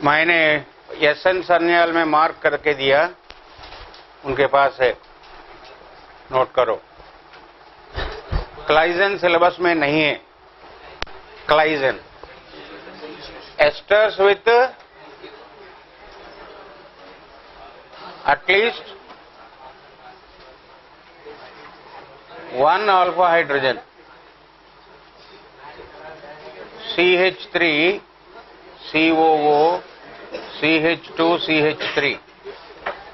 मैंने एसएन सरन्याल में मार्क करके दिया, उनके पास है, नोट करो। क्लाइजन सिलेबस में नहीं है। Claisen esters with at least 1 alpha hydrogen, CH3 COO CH2 CH3.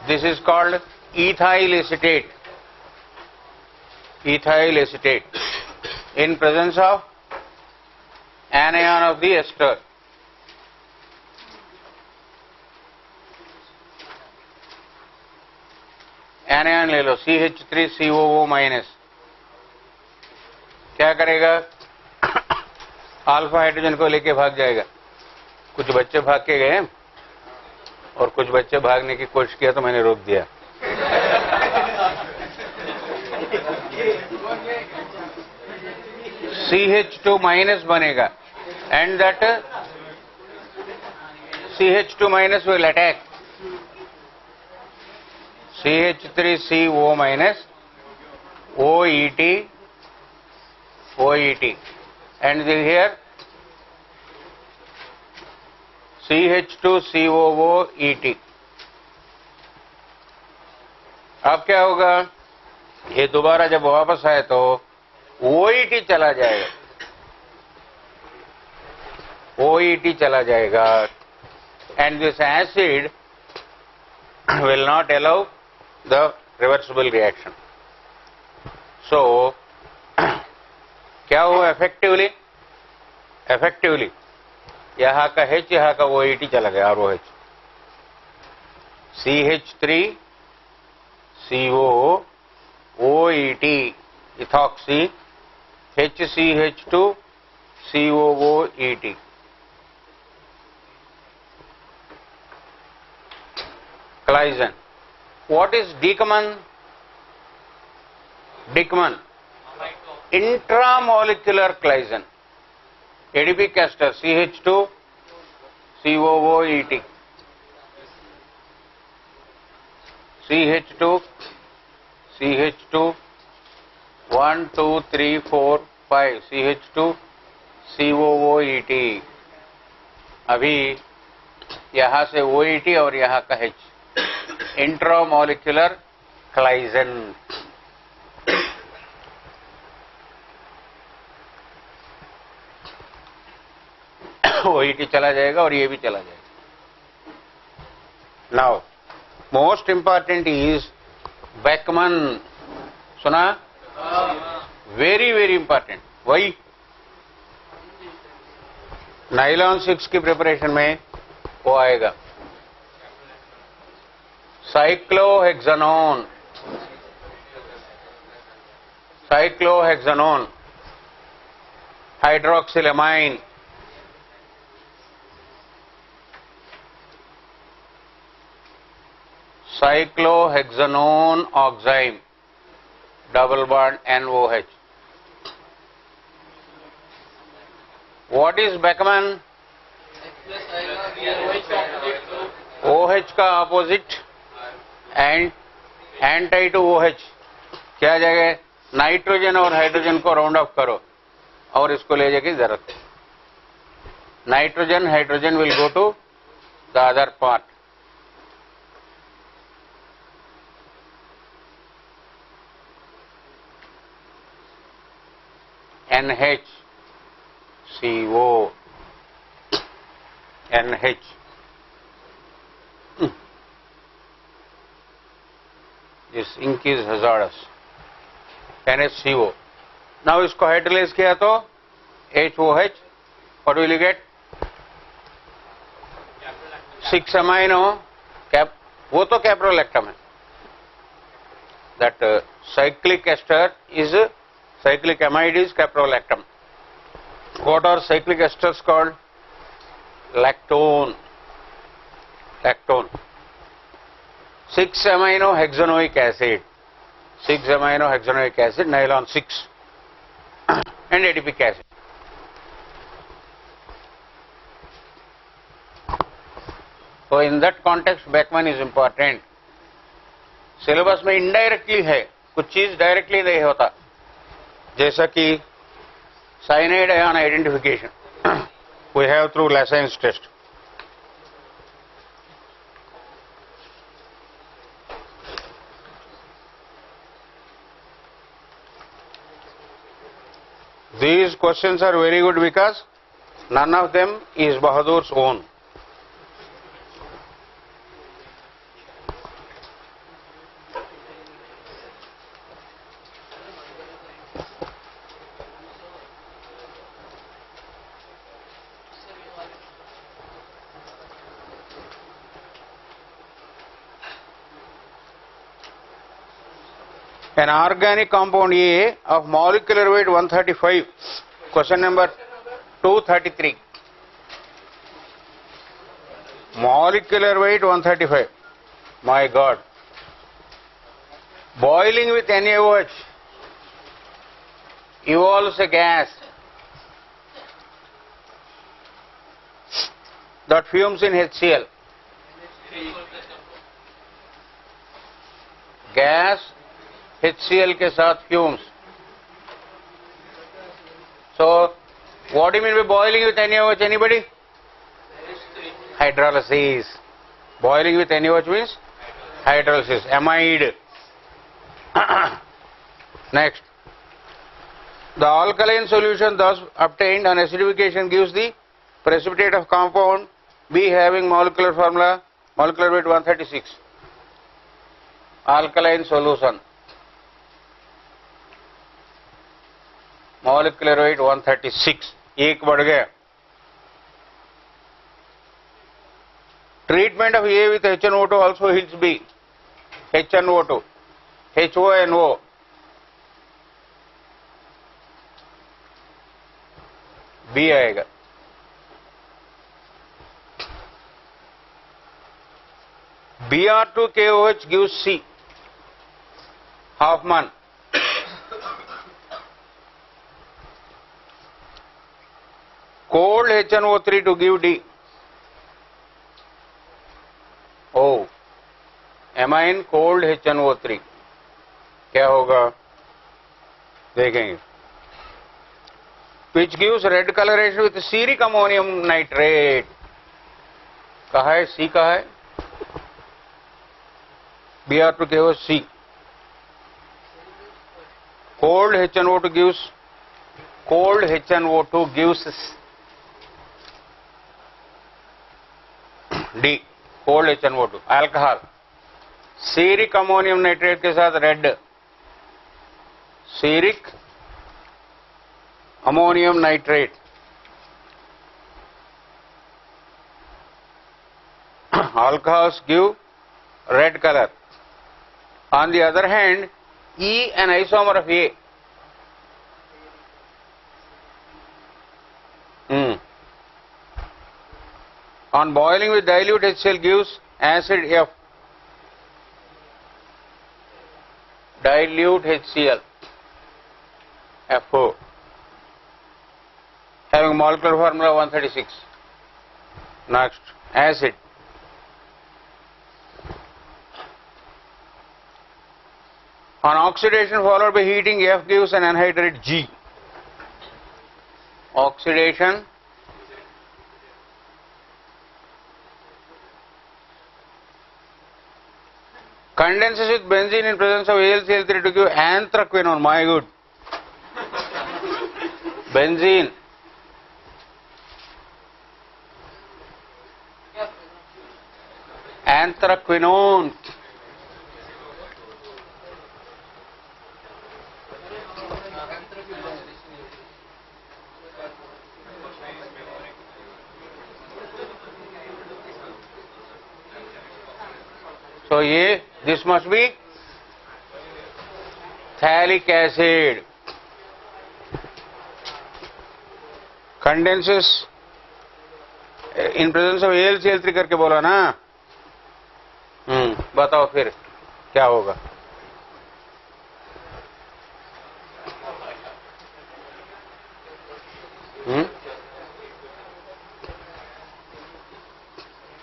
This is called ethyl acetate. Ethyl acetate in presence of anion of the ester. Anion ले लो, CH3COO माइनस। क्या करेगा? अल्फा हाइड्रोजन को लेके भाग जाएगा। कुछ बच्चे भाग के गए और कुछ बच्चे भागने की कोशिश किया तो मैंने रोक दिया। CH2 माइनस बनेगा and that CH2 minus will attack CH3CO minus OET and here CH2COOET. अब क्या होगा? ये दोबारा जब वापस आए तो OET चला जाएगा, OET चला जाएगा and this acid will not allow the reversible reaction. So क्या हुआ? effectively यहाँ का H यहाँ का OET चला गया, ROH। CH3 CO OET ethoxy HCH2 COOET. Claisen. What is Dieckmann? Dieckmann. Intramolecular Claisen. ADP Castor CH2 COOET. CH2 1 2 3 4 5 CH2 COOET. अभी यहाँ से OET और यहाँ का H, इंट्रामोलिकुलर क्लाइजन। OET चला जाएगा और ये भी चला जाएगा। Now most important is Beckmann. सुना? Very very important. वही नाइलॉन 6 की प्रिपरेशन में वो आएगा। Cyclohexanone, hydroxylamine, cyclohexanone oxime, double bond NOH. What is Beckmann? OH का opposite and anti to OH क्या जाएगा? नाइट्रोजन और हाइड्रोजन को राउंड ऑफ करो और इसको ले जाके जरूरत। Nitrogen hydrogen will go to the other part. NHCO, NH. This ink is hazardous. NHCO. Now इसको हाइड्रोलाइज किया तो HOH. What will you get? 6 amino cap. वो तो कैप्रोलैक्टम है. That cyclic ester is cyclic amide is caprolactam. What are cyclic esters called? Lactone. Lactone. 6-amino hexanoic acid. 6-amino hexanoic acid, nylon 6, and adipic acid. So in that context, Beckman is important. Syllabus में indirectly है, कुछ चीज directly नहीं होता, जैसा कि cyanide ion identification we have through Lassen's test. These questions are very good because none of them is Bahadur's own. An organic compound A of molecular weight 135. Question number 233. Molecular weight 135. My God. Boiling with NaOH evolves a gas that fumes in HCl. Gas HCl के साथ fumes. So, what do you mean by boiling with NaOH? Anybody? Hydrolysis. Boiling with NaOH means hydrolysis. Amide. Next. The alkaline solution thus obtained on acidification gives the precipitate of compound B having molecular formula, molecular weight 136. Alkaline solution. Molecular weight 136. एक बढ़ गया. Treatment of A with HNO2 also heals B. HNO2. HONO. B आएगा. Br2KOH gives C. Hoffman. Cold HNO3 to give D. O. Amine cold HNO3. क्या होगा देखेंगे. Which gives red coloration with ceric ammonium nitrate. कहा है C कहा है Br2KOH C. Cold HNO2 gives D. Cold HNO2. Alcohol. Ceric ammonium nitrate के साथ red. Ceric ammonium nitrate. Alcohols give red color. On the other hand, E, an isomer of A. On boiling with dilute HCl gives acid F. Dilute HCl. FO. Having molecular formula 136. Next, acid. On oxidation followed by heating, F gives an anhydride G. Oxidation. Condenses with benzene in presence of AlCl3 to give anthraquinone. My good. Benzene. Anthraquinone. So ये this must be phthalic acid. Condenses in presence of AlCl3 करके बोला ना। बताओ फिर क्या होगा।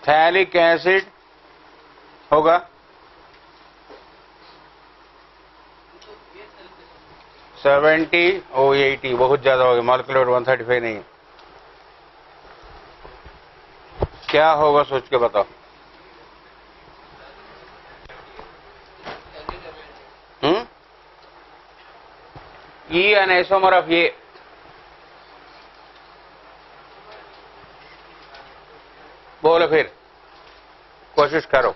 Phthalic acid होगा 70 O80, बहुत ज्यादा हो गया, मॉलिक्यूलर वेट 135 नहीं है। क्या होगा सोच के बताओ। E an isomer of A, बोलो फिर, कोशिश करो।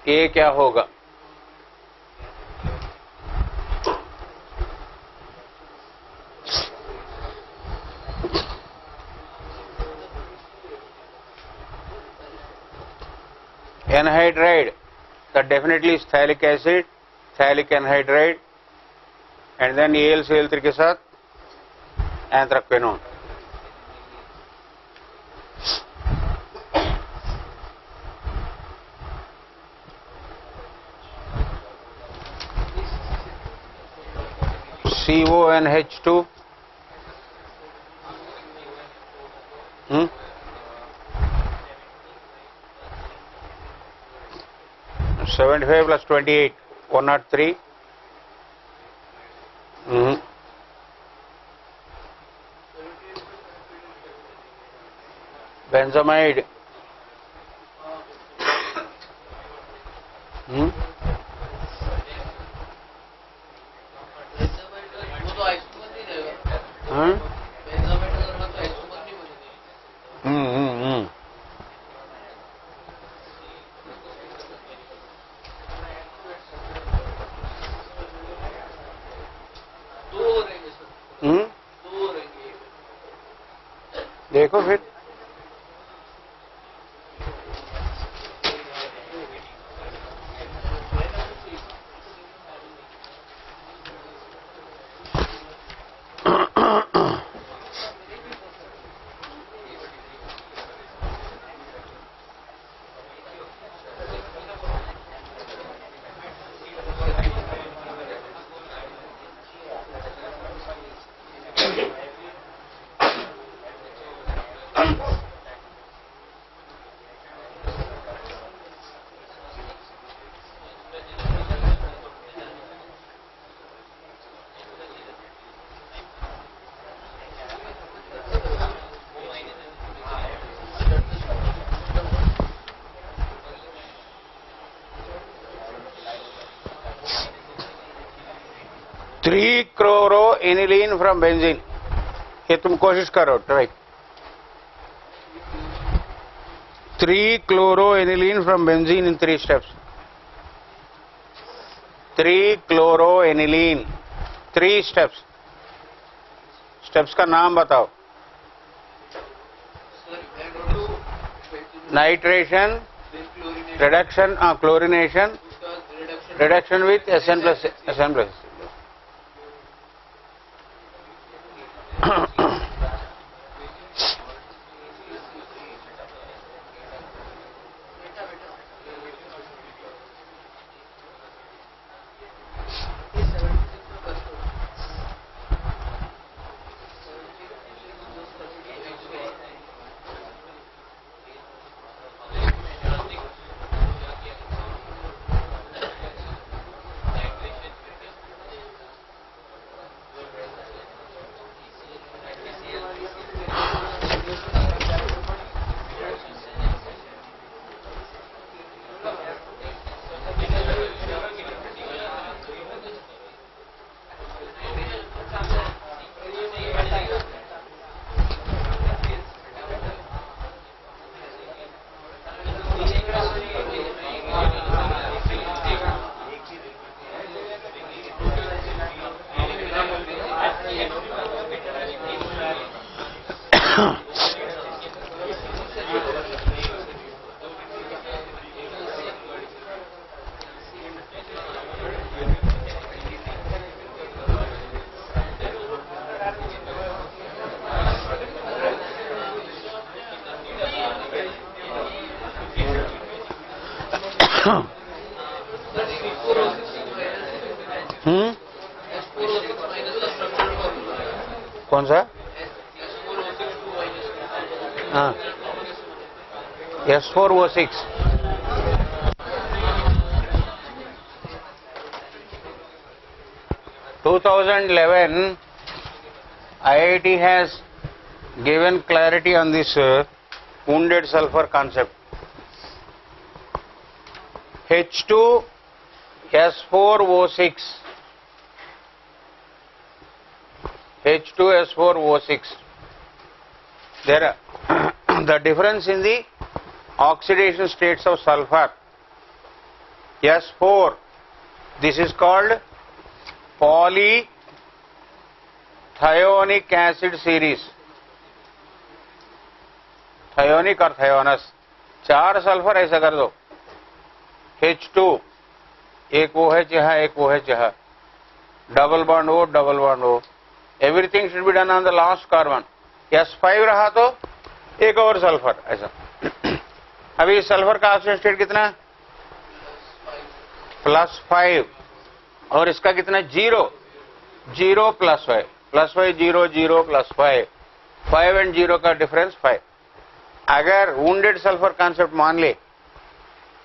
ए क्या होगा। Anhydride, that definitely is phthalic acid, phthalic anhydride, and then AlCl3 के साथ anthraquinone। CONH2, 75 plus 28, 103। Benzamide, देखो फिर। Chloroaniline from benzene, ये तुम कोशिश करो, try. 3-chloroaniline from benzene in 3 steps। 3-chloroaniline, 3 steps। Steps का नाम बताओ। Nitration, reduction, chlorination, reduction with SN+। कौन सा? हाँ, S4O6 2011 IIT has given clarity on this wounded sulfur concept. H2S4O6 H2S4O6. There are the difference in the oxidation states of sulfur. S4, this is called polythionic acid series. Thionic और thionous, 4 sulphur ऐसा कर दो. H2, एक OH यहाँ, एक OH यहाँ, double bond O, double bond O. Everything should be done on the last carbon. S5 रहा तो एक और सल्फर ऐसा. अभी सल्फर का ऑक्सीजन स्टेट कितना? +5 और इसका कितना? 0 0 +5 +5 0 0 +5 5 एंड 0 का डिफरेंस 5. अगर वुंडेड सल्फर कॉन्सेप्ट मान ले,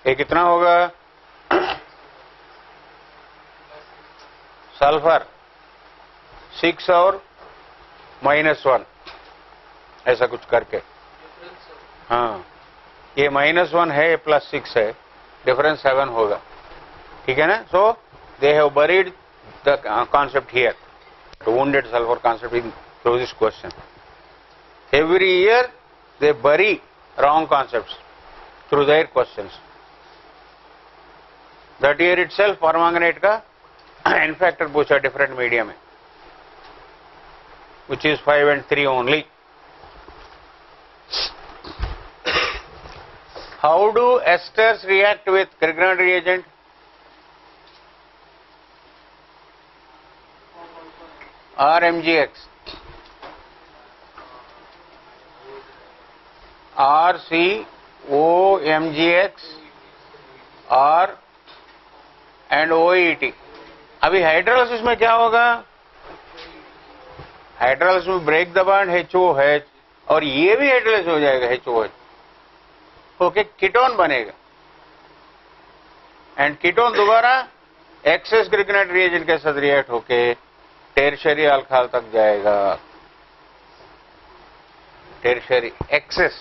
ये कितना होगा? सल्फर 6 और -1 ऐसा कुछ करके. हाँ, ये -1 है, +6 है, डिफरेंस 7 होगा. ठीक है ना? So they have buried the concept here, the wounded sulphur concept in through this question. Every year they bury wrong concepts through their questions. That year itself permanganate का n factor पूछा different medium में, which is 5 and 3 only. How do esters react with Grignard reagent? RMGX, RCOMGX, R and OET. अभी hydrolysis में क्या होगा? Hydrolysis में break the bond HOH और ये भी हाइड्रोलाइसिस हो जाएगा HOH, ओके, कीटोन बनेगा. एंड कीटोन दोबारा एक्सेस ग्रिग्नाइट रिएजेंट के साथ रिएक्ट होके टेरशरी अल्कोहल तक जाएगा. टेरशरी एक्सेस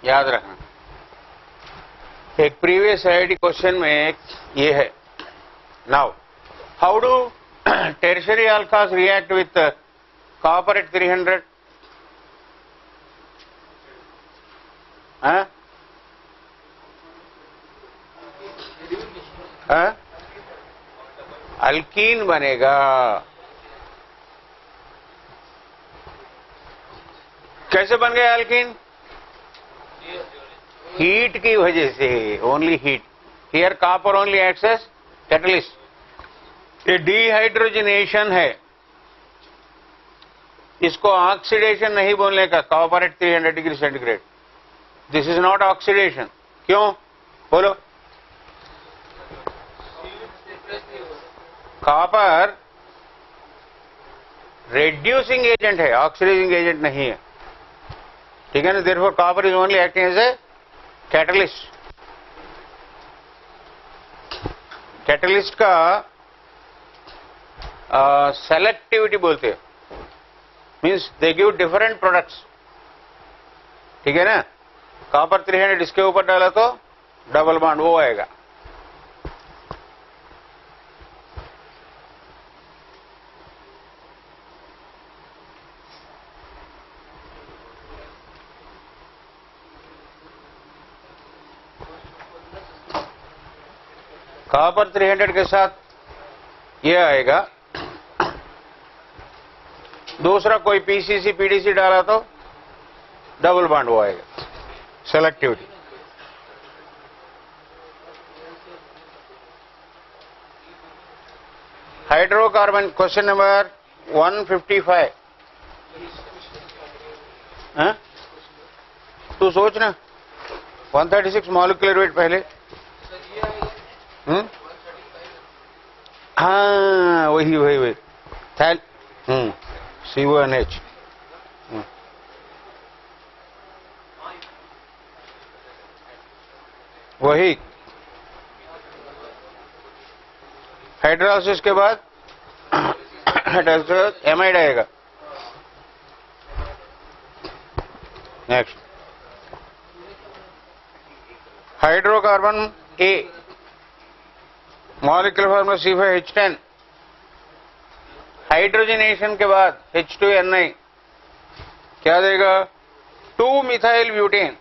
याद रखना. एक प्रीवियस आईआईटी क्वेश्चन में ये है. Now how do tertiary alcohols react with copper at 300? हाँ? हाँ? अल्कीन बनेगा. कैसे बन गया अल्कीन? हीट की वजह से, only heat. Here copper only acts as catalyst. ये डिहाइड्रोजनेशन है, इसको ऑक्सीडेशन नहीं बोलने का. Copper at 300 degree centigrade, this is not oxidation. क्यों बोलो? कॉपर रेड्यूसिंग एजेंट है, ऑक्सीडाइजिंग एजेंट नहीं है. ठीक है ना? Therefore copper is only acting as a catalyst. Catalyst का सेलेक्टिविटी बोलते हैं, means they give different products. ठीक है ना? कॉपर 300 इसके ऊपर डाला तो डबल बॉन्ड वो आएगा. कॉपर 300 के साथ ये आएगा, दूसरा कोई पीसीसी पीडीसी डाला तो डबल बॉन्ड वो आएगा, सेलेक्टिविटी। Hydrocarbon question number 155। हाँ? तू सोच ना, 136 मॉलिक्यूलर वेट पहले। हाँ वही वही वही थैल CO2H। वही हाइड्रोलाइसिस के बाद एमाइड आएगा। नेक्स्ट हाइड्रोकार्बन ए, मॉलिक्यूलर फॉर्मूला C5H10। हाइड्रोजनेशन के बाद H2Ni क्या देगा? 2 methyl butane.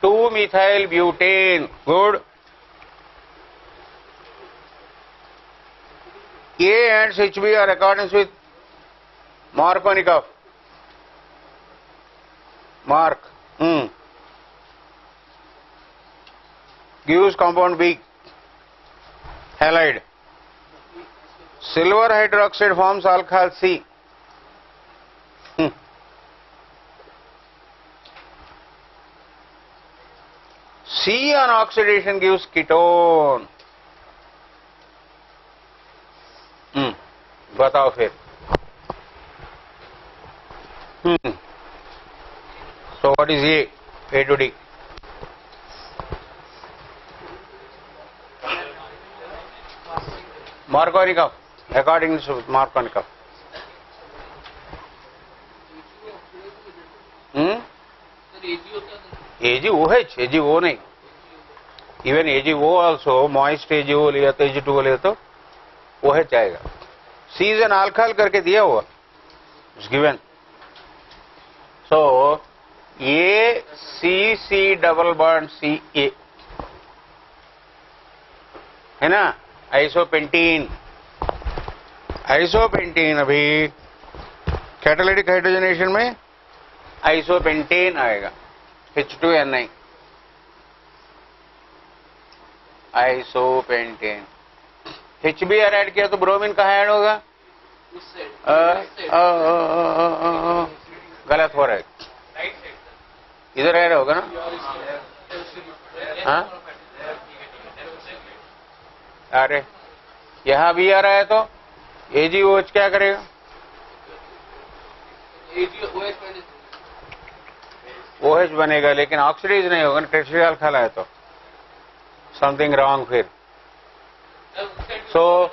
2 methyl butane. Good. A and HB are accordance with Markovnikov. Mark. Gives compound B. Halide. Silver hydroxide forms alcohol C. C on oxidation gives ketone. बताओ फिर। So what is A to D? Markovnikov, according to Markovnikov. AgOH, AgO नहीं। Even AgO also, moist AgO लिया तो Ag2O लिया तो OH आएगा। C is an alcohol करके दिया हुआ, it's given. So A C C double bond C A है ना। आइसोपेंटीन, आइसोपेंटीन अभी कैटालिटिक हाइड्रोजनेशन में आइसोपेंटेन आएगा। H2Ni, isopentane. HBr ऐड किया तो ब्रोमीन कहाँ ऐड होगा? गलत हो रहा है, इधर ऐड होगा ना। हाँ अरे यहाँ भी आ रहा है तो AgOH क्या करेगा? OH बनेगा, लेकिन ऑक्सीडाइज नहीं होगा ना, टेट्रायल अल्काइल है तो समथिंग रॉन्ग फिर। सो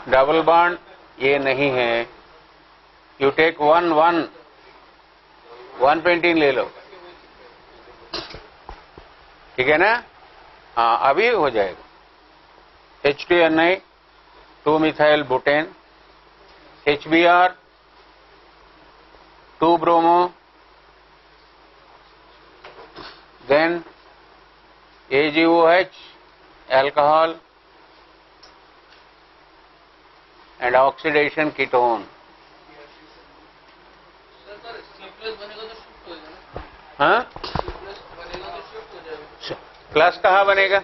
डबल बॉन्ड ये नहीं है। यू टेक 1 ले लो, ठीक है ना। हाँ अभी हो जाएगा। H2Ni 2 methyl butane, HBr 2 bromo, then AgOH alcohol and oxidation ketone. हाँ प्लस कहाँ बनेगा?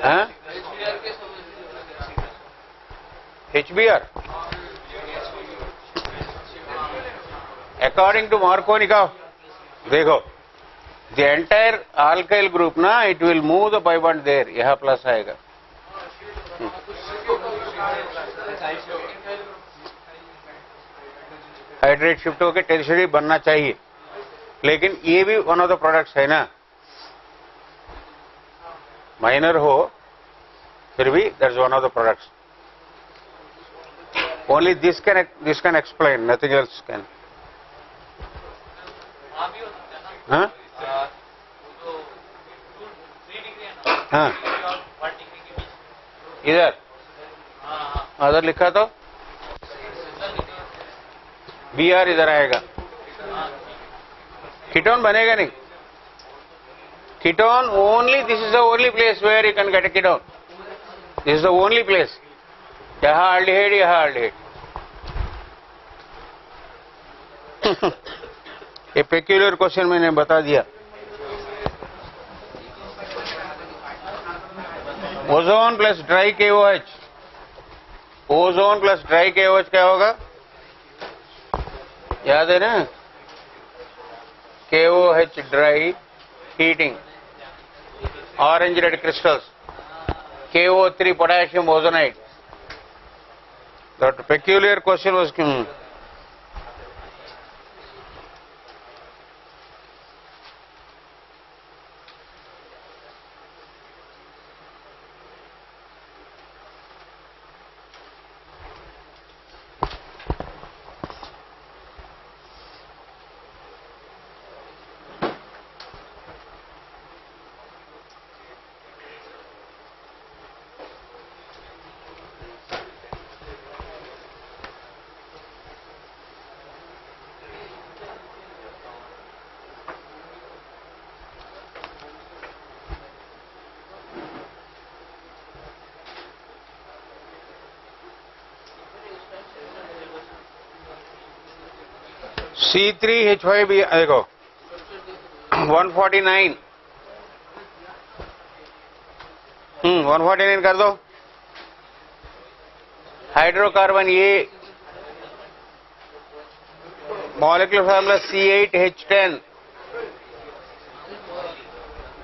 हाँ HBr according to Markovnikov, देखो the entire alkyl group ना, it will move the pi bond there, यहाँ प्लस आएगा। हाइड्रेट शिफ्ट होकर टेरिशरी बनना चाहिए, लेकिन ये भी वन ऑफ द प्रोडक्ट्स है ना, माइनर हो फिर भी that's one of the products. Only this can explain, nothing else can. हाँ हाँ इधर लिखा तो Br इधर आएगा, कीटोन बनेगा नहीं। Ketone only, this is the only place where you can get a ketone, this is the only place. यहाँ अल्डिहाइड, यहाँ अल्डिहाइड। ये पेक्यूलर क्वेश्चन मैंने बता दिया। Ozone plus dry KOH, ozone plus dry KOH क्या होगा? याद है ना? KOH dry heating, orange red crystals, KO3 potassium ozonide. That peculiar question was C3H5B, देखो 149, 149 कर दो। Hydrocarbon A, molecular formula C8H10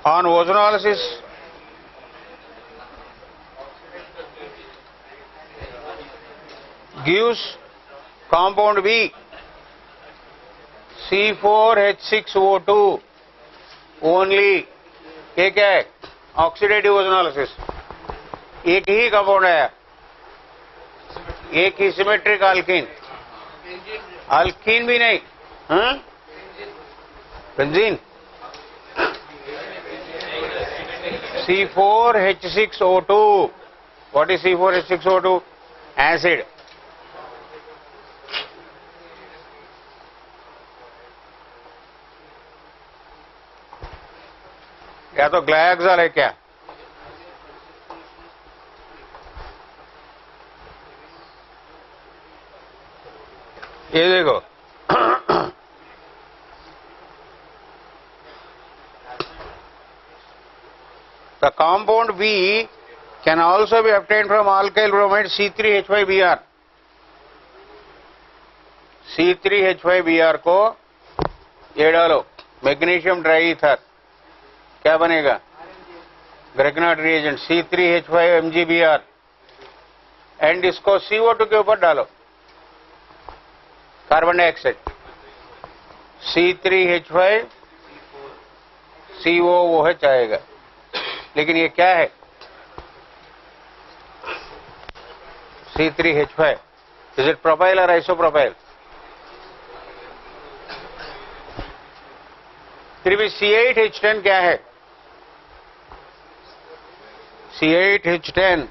on ozonolysis gives compound B C4H6O2 only. ये क्या है? Oxidative ozonolysis. एक ही कंपाउंड है, एक ही सिमेट्रिक अल्कीन। अल्कीन भी नहीं, benzene. C4H6O2, what is C4H6O2? Acid. या तो ग्लाइकोल है क्या? ये देखो the compound B can also be obtained from alkyl bromide C3H5Br. C3H5Br को ये डालो, मैग्नीशियम ड्राई ईथर, क्या बनेगा? Grignard reagent C3H5MgBr। एंड इसको CO2 के ऊपर डालो, कार्बन डाइऑक्साइड, C3H5COOH आएगा। लेकिन ये क्या है? C3H5। इज इट प्रोपाइल और आइसोप्रोपाइल? फिर भी C8H10 क्या है? C8H10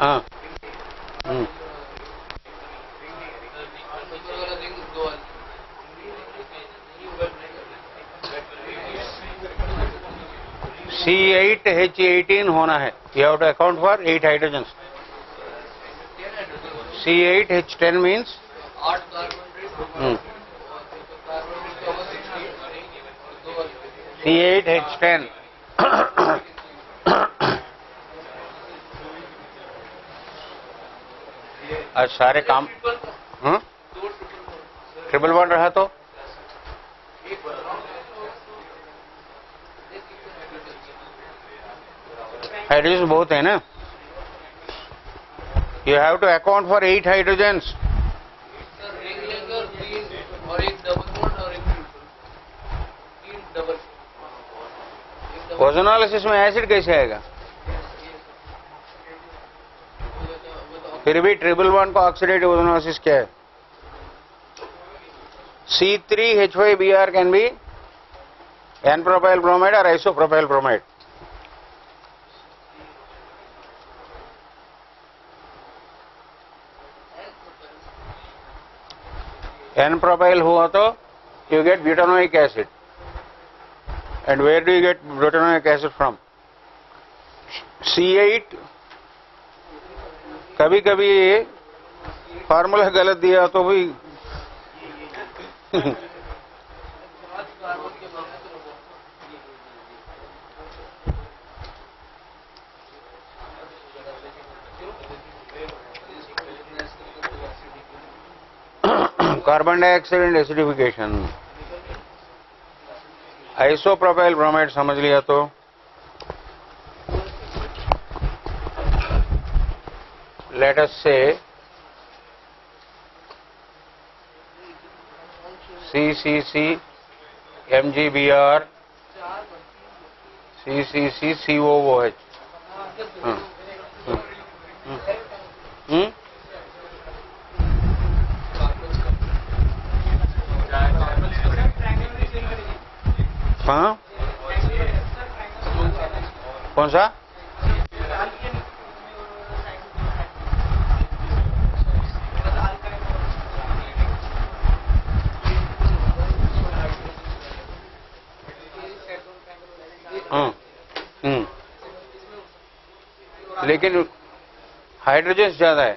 हाँ C8H18 होना है। You have to account for 8 hydrogens. C8H10 means 8 carbon. C8H10 आज सारे काम ट्रिपल बॉन्ड रहा तो हाइड्रोजन बहुत है ना। You have to account for 8 hydrogens. Ozonolysis में एसिड कैसे आएगा? फिर भी ट्रिपल बॉन्ड का ऑक्सीडेटिव ओजोनोलिसिस क्या है? C3H5Br can be N-propyl bromide or isopropyl bromide. N-propyl हुआ तो you get butanoic acid. And where do you get butanoic acid from? C8. कभी कभी फार्मूला गलत दिया तो भी carbon dioxide and acidification. Isopropyl bromide समझ लिया तो let us say CCC MgBr CCC COOH. हाँ कौन सा? लेकिन हाइड्रोजन ज्यादा है.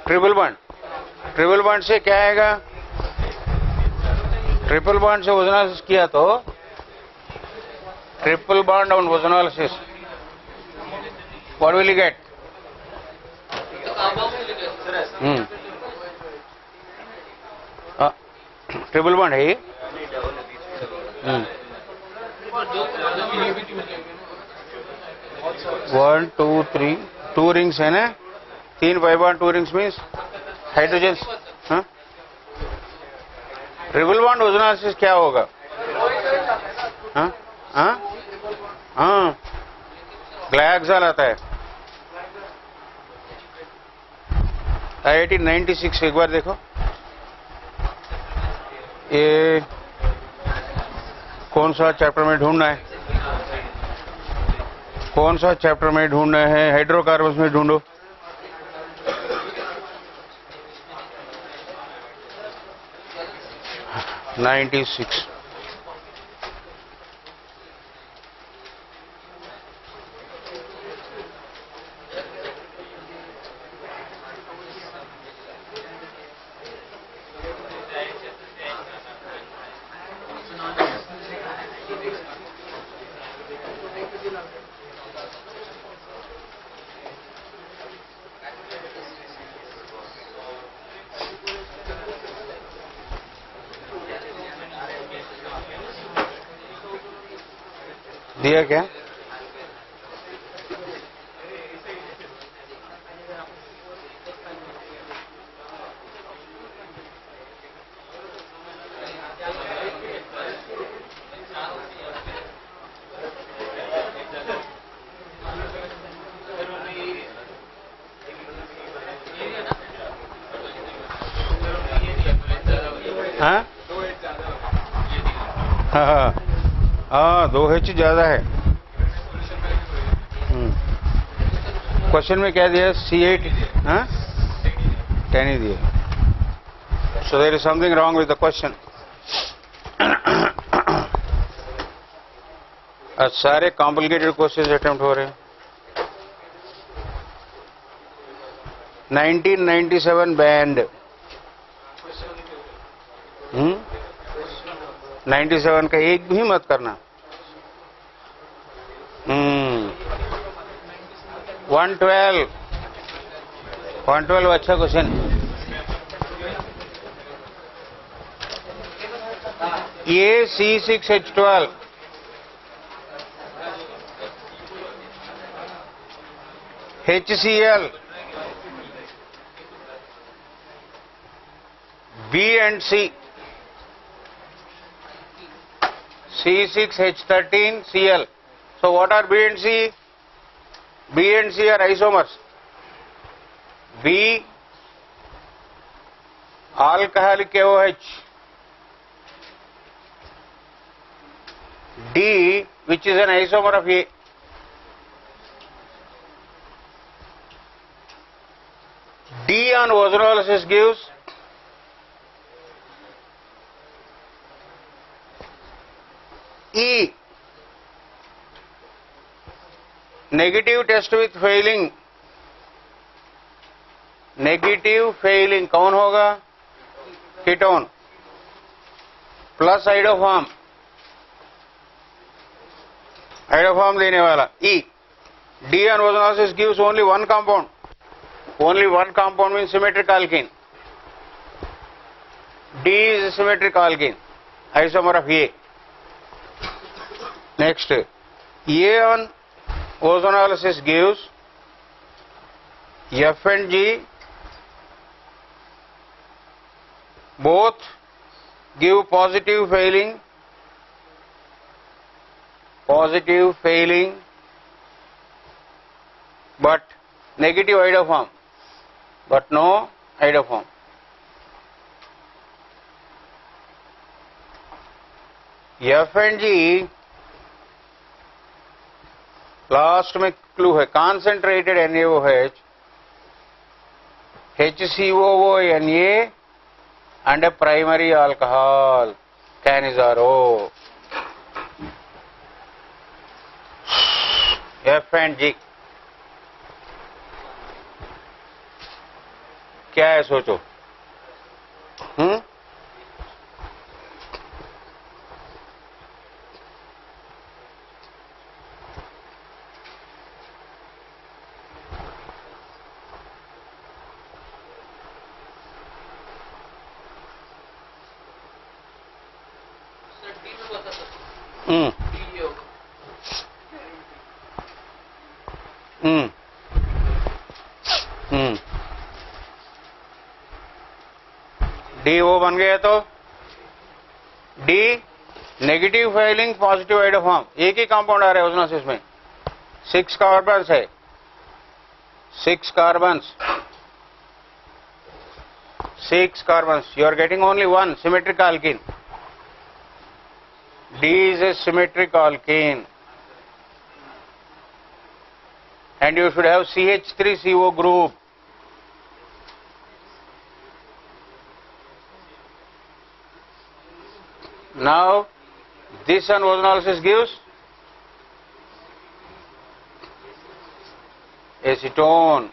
ट्रिपल बॉन्ड से क्या आएगा? ट्रिपल बॉन्ड से ओजोनोलिसिस किया तो triple bond on ozonolysis what will you get? Triple bond है ये. 1 2 3 2 रिंग्स है ना. 3 pi bond 2 rings means hydrogen. हाँ ट्रिपल बॉन्ड ओजोनोलिसिस क्या होगा? हाँ हाँ हाँ ग्लाइक्साल आता है. IIT 96 एक बार देखो. ये कौन सा चैप्टर में ढूंढना है? कौन सा चैप्टर में ढूंढना है? हाइड्रोकार्बन्स में ढूंढो. $96. दिया क्या? हाँ हाँ हाँ 2H ज्यादा है. क्वेश्चन में क्या दिया? C8. हाँ 10 ही दिया. So there is something wrong with the question. आज सारे कॉम्प्लिकेटेड क्वेश्चन अटेम्प्ट हो रहे हैं. 1997 बैंड. 97 का एक भी मत करना. 112 अच्छा क्वेश्चन. ये C6H12 HCl B and C C6H13Cl. So what are B and C? B and C are isomers. B alcoholic KOH. D which is an isomer of A. D on ozonolysis gives E. Negative test with failing. Negative Fehling कौन होगा? Ketone plus iodoform, iodoform देने वाला E. D on ozonolysis gives only one compound. Only one compound means symmetric alkene. D is a symmetric alkene, isomer of A. Next, A on ozonolysis gives F and G. Both give positive failing, but negative iodoform, but no iodoform. F and G last में clue है, concentrated NaOH, HCOO Na and a primary alcohol, Canizaro. F and G क्या है सोचो? D वो बन गया तो D negative filing positive iodoform, एक ही कंपाउंड आ रहा है ओजोनोसिस में, 6 कार्बन्स है, 6 carbons, 6 carbons, you are getting only one symmetric alkene. D is a symmetric alkene and you should have CH3CO group. Now this on ozonolysis gives acetone,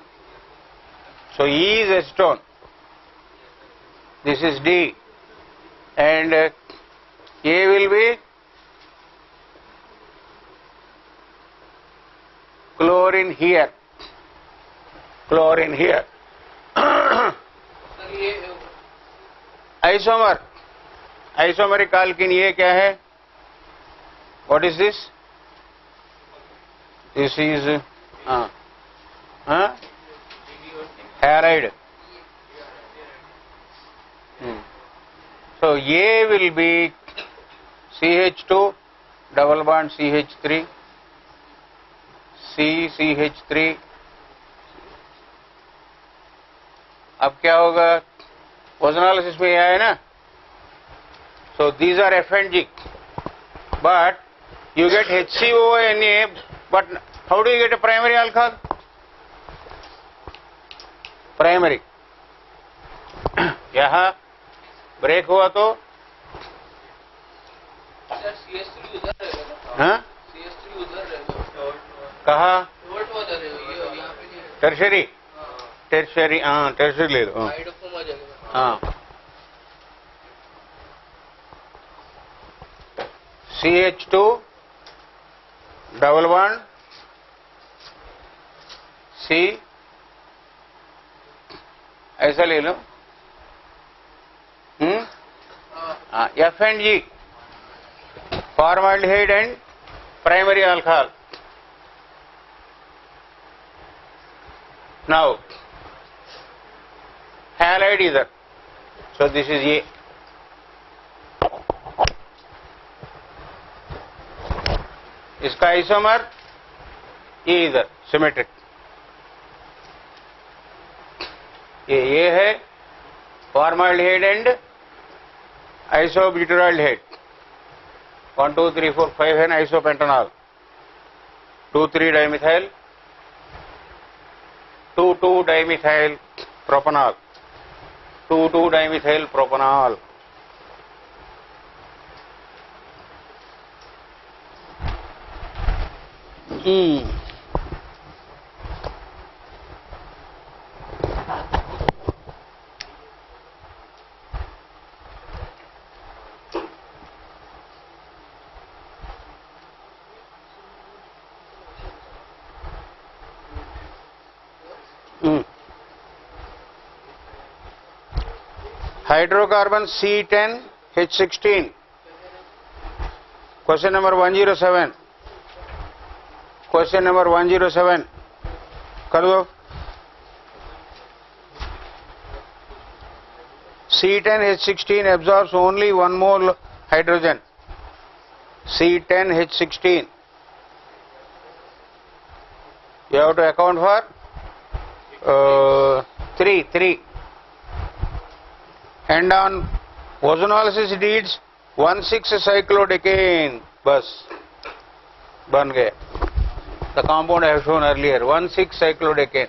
so E is acetone, this is D, and A will be chlorine here, isomer, isomeric alkene, ये क्या है? What is this? This is halide. So A will be CH2 double bond CH3, CCH3. अब क्या होगा? Ozonolysis में आया है ना? So these are F and G, but you get HCONA, but how do you get a primary alcohol? Primary. यहाँ break हुआ तो हाँ कहा टर्शरी, टर्शरी, हाँ टर्शरी ले लो, हाँ CH2 डबल बॉन्ड C, ऐसा ले लो, F and G, formaldehyde and primary alcohol. Now halide either, so this is A. इसका आइसोमर ये इधर सिमेट्रिक, ये है फॉर्माल्डिहाइड एंड आइसोब्यूटाल्डिहाइड, 1 2 3 4 5 है ना, आइसोपेंटेनॉल, 2 3 dimethyl, 2 2 dimethyl propanol, 2,2-dimethyl propanol. Hydrocarbon C10H16. Question number 107. Question number 107. कर दो. C10H16 absorbs only 1 mole hydrogen. C10H16. You have to account for 3. And on ozonolysis needs 1,6-cyclodecane. बस बन गए. The compound I have shown earlier, 1,6-cyclodecane.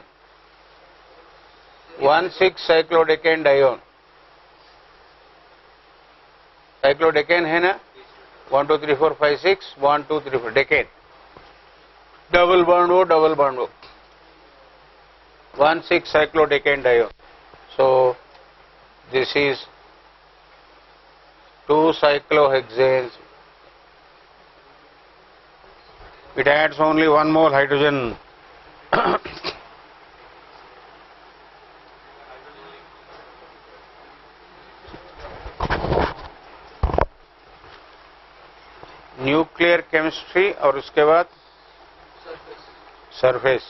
1,6-cyclodecane dione. Cyclodecane है ना? 1 2 3 4 5 6 1 2 3 4 decane. Double bond हो, double bond हो. 1,6-cyclodecane dione. So this is 2 cyclohexanes. It adds only 1 mole hydrogen. Nuclear chemistry और उसके बाद सरफेस.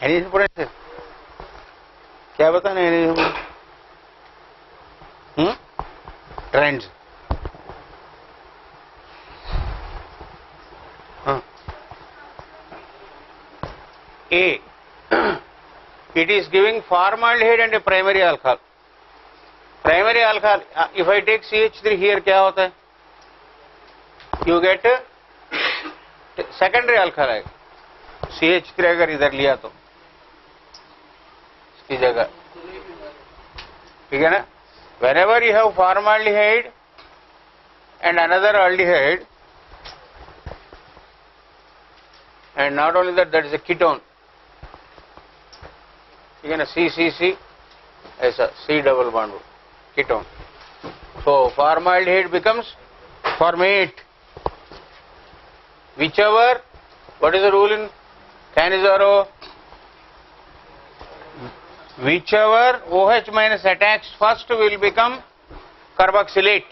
एनीथिंग पोटेंशियल क्या बताना है? Trends. A. It is giving formaldehyde and a primary alcohol. Primary alcohol, if I take CH3 here, क्या होता है? You get secondary alcohol आएगा. CH3 अगर इधर लिया तो इसकी जगह, ठीक है ना? Whenever you have formaldehyde and another aldehyde, and not only that, that is a ketone. ठीक है ना? C ऐसा C double bond ketone. So formaldehyde becomes formate. Whichever, what is the rule in Cannizzaro? Whichever OH minus attacks first will become carboxylate.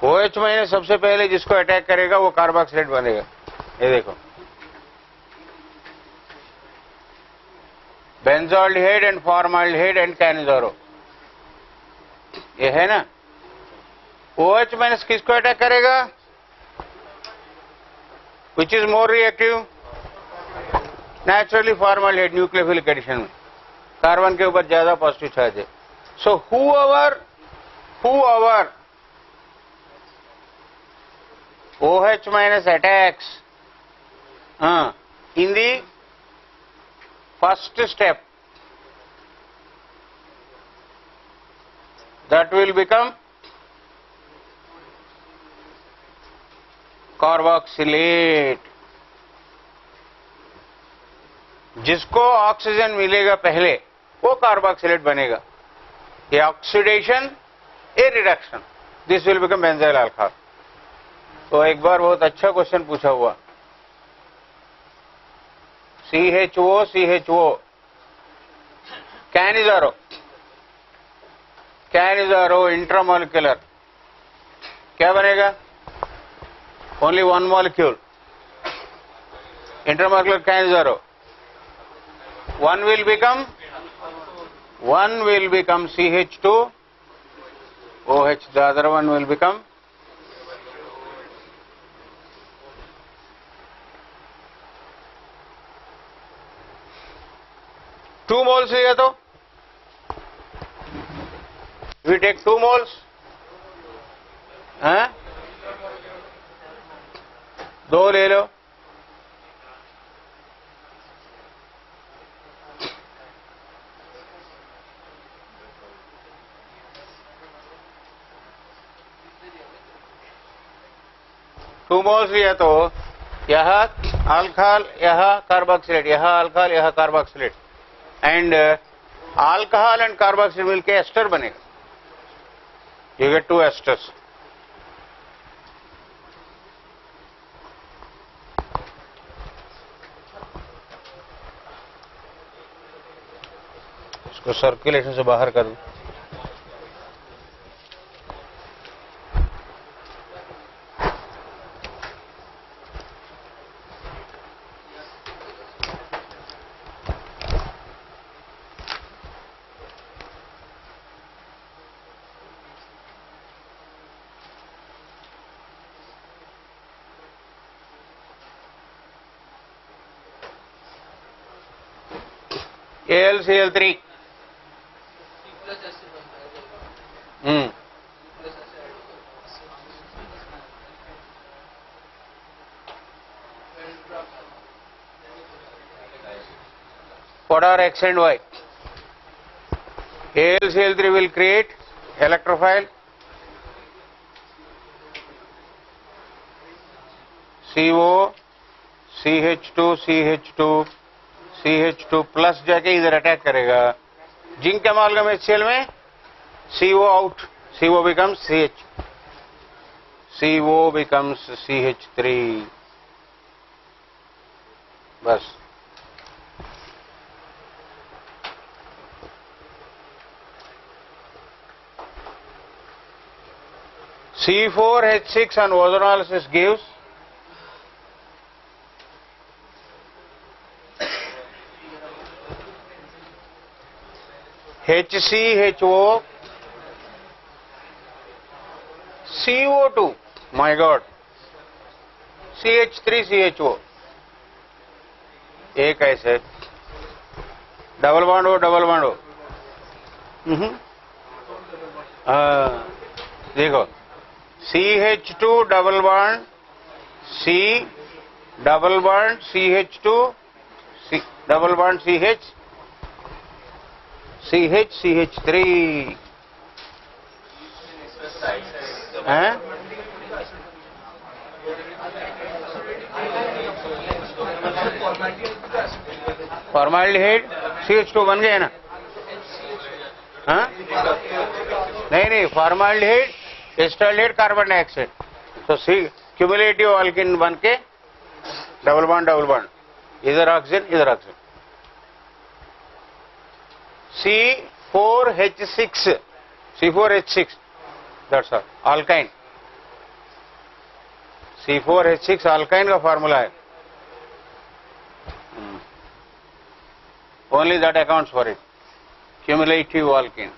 OH minus सबसे पहले जिसको attack करेगा वो carboxylate बनेगा. ये देखो, benzaldehyde and formaldehyde and Cannizzaro, ये है ना. OH माइनस किसको अटैक करेगा? Which is more reactive? Naturally formaldehyde, nucleophilic addition में कार्बन के ऊपर ज्यादा पॉजिटिव चार्ज है. So whoever OH minus attacks in the first step, that will become carboxylate. जिसको ऑक्सीजन मिलेगा पहले वो कार्बोक्सिलेट बनेगा. ये oxidation, A reduction, this will become benzyl alcohol. तो एक बार बहुत अच्छा क्वेश्चन पूछा हुआ, CHO कैनिज़ारो इंट्रामोलिकुलर क्या बनेगा? Only 1 molecule. Intramolecular Cannizzaro 1 will become CH2 OH, the other one will become two moles लिया तो we take 2 moles, हाँ 2 ले लो. 2 moles लिया तो यह अल्कोहल, यह कार्बोक्सिलेट, यह अल्कोहल, यह carboxylate, and alcohol and carboxylate मिलके एस्टर बनेगा. You get 2 asters. इसको सर्कुलेशन से बाहर कर दूं. AlCl3. What are X and Y? AlCl3 will create electrophile CO, CH2, CH2, CH2 plus जाके इधर अटैक करेगा. जिंक अमालगम HCl में CO out, CO becomes CH, CO becomes CH3. बस. C4H6 on ozonolysis gives HCHO, CO2, my God, CH3CHO. एक ऐसे double bond हो, double bond हो. देखो CH2 double bond, C double bond CH2, C double bond CH, CH CH3 हैं. Formaldehyde CH2 बन गए ना. हाँ नहीं, फॉर्माल्डिहाइड एस्टाल्डिहाइड कार्बन डाइऑक्साइड. तो सी क्यूमुलेटिव अल्किन बन के डबल बॉन्ड, इधर ऑक्सीजन, इधर oxygen. C4H6, that's all, alkyne. C4H6 alkyne का फार्मूला है. Only that accounts for it. Cumulative alkene.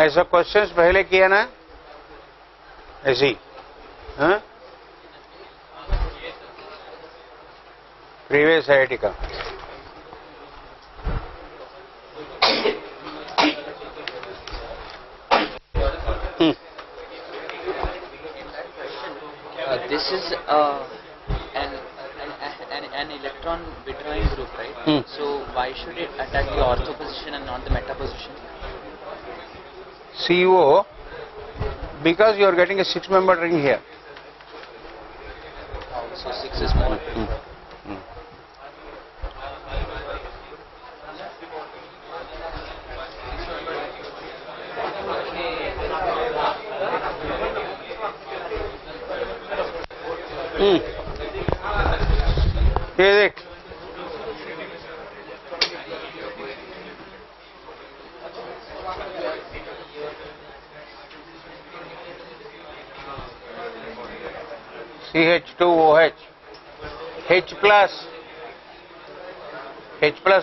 ऐसा क्वेश्चंस पहले किया ना ऐसी. हाँ प्रीवियस आईआईटी का. This is an electron withdrawing group, right? So why should it attack the ortho position and not the meta position? CO, because you are getting a 6-member ring here. So 6 is more. ये देख CH2OH H plus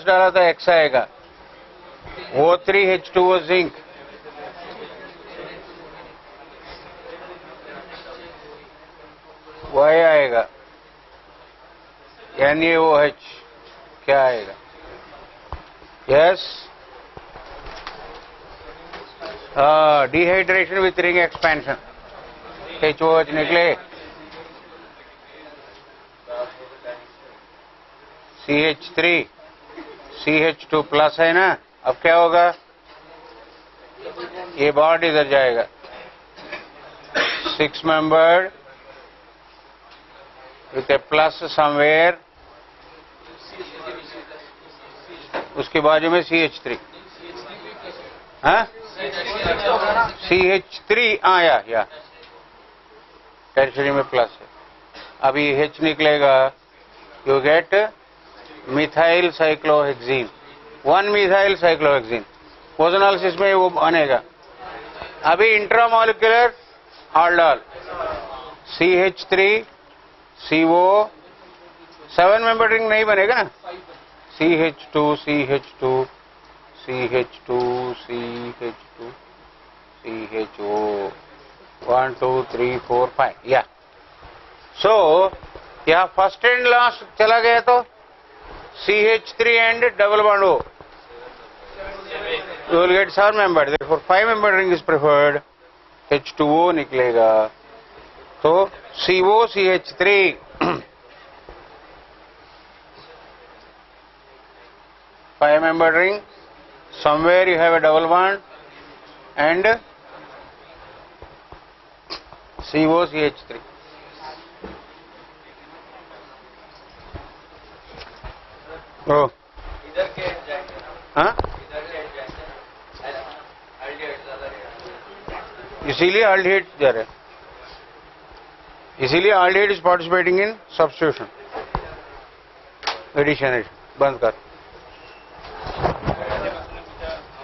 डाला तो X आएगा O3H2O zinc Y आएगा NaOH क्या आएगा yes dehydration with ring expansion HOH निकले CH3 CH2 plus है ना अब क्या होगा ये बॉन्ड इधर जाएगा 6 membered with a plus somewhere उसके बाजू में CH3 हाँ CH3 आया या टर्शियरी में प्लस है अभी H निकलेगा you get methyl cyclohexene 1 methyl cyclohexene ozonolysis में वो बनेगा अभी intramolecular aldol CH3 CO 7 member ring नहीं बनेगा CH2 CH2 CH2 CH2 CHO 1 2 3 4 5 या सो यहाँ फर्स्ट एंड लास्ट चला गया तो CH3 and double bond O you will get 7 member therefore 5 member ring is preferred H2O निकलेगा तो CO CH3 5 member ring somewhere you have a double bond and CO CH3 oh हाँ इसीलिए aldehyde जा रहे इसीलिए aldehyde is participating in substitution addition बंद कर